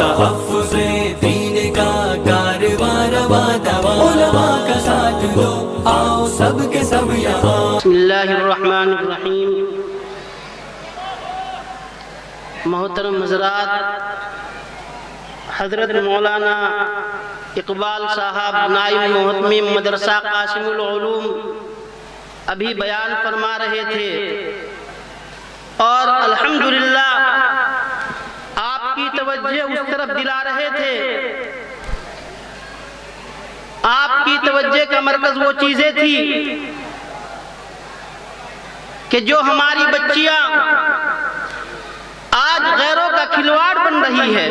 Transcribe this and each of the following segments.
تحفظ دین کا کارواں رواں دواں، علماء کا ساتھ دو آؤ سب کے سب یہاں۔ بسم اللہ الرحمن الرحیم۔ محترم حضرات، حضرت مولانا اقبال صاحب نائب محتمم مدرسہ قاسم العلوم ابھی بیان فرما رہے تھے، اور الحمدللہ آپ کی توجہ اس طرف دلا رہے تھے۔ آپ کی توجہ کا مرکز وہ چیزیں تھی کہ جو ہماری بچیاں آج غیروں کا کھلواڑ بن رہی ہے،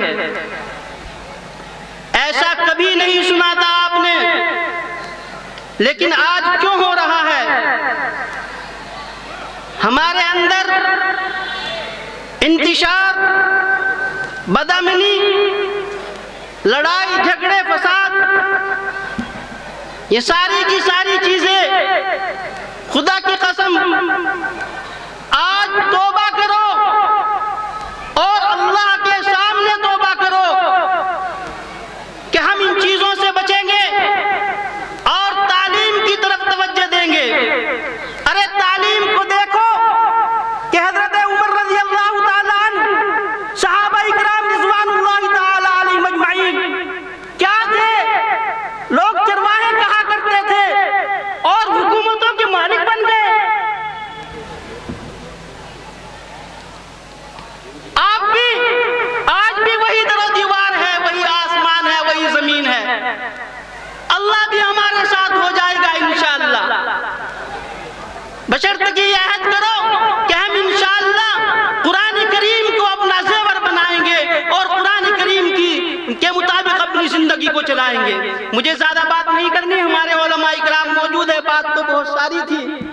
ایسا کبھی نہیں سنا تھا آپ نے، لیکن آج کیوں ہو رہا ہے؟ ہمارے اندر انتشار، بدامنی، لڑائی جھگڑے فساد، یہ ساری کی ساری چیزیں، خدا کی قسم آج توبہ کرو اور اللہ کے سامنے توبہ کرو کہ ہم ان چیزوں سے بچیں گے اور تعلیم کی طرف توجہ دیں گے۔ ارے تعلیم کو دیکھو کہ حضرت عمر رضی اللہ تعالیٰ عنہ، صحابہ اکرام رضوان اللہ تعالیٰ علیہم اجمعین کیا تھے؟ لوگ چرواہے کہا کرتے تھے اور حکومتوں کے مالک بن گئے۔ آپ بھی آج بھی وہی در و دیوار ہے، وہی آسمان ہے، وہی زمین ہے۔ اللہ بھی ہمارے ساتھ ہو جائے گا انشاءاللہ، بشرط کہ یہ عہد کرو کہ ہم انشاءاللہ قرآن کریم کو اپنا زیور بنائیں گے اور قرآن کریم کے مطابق اپنی زندگی کو چلائیں گے۔ مجھے زیادہ بات نہیں کرنی، ہمارے علماء اکرام موجود ہے، بات تو بہت ساری تھی۔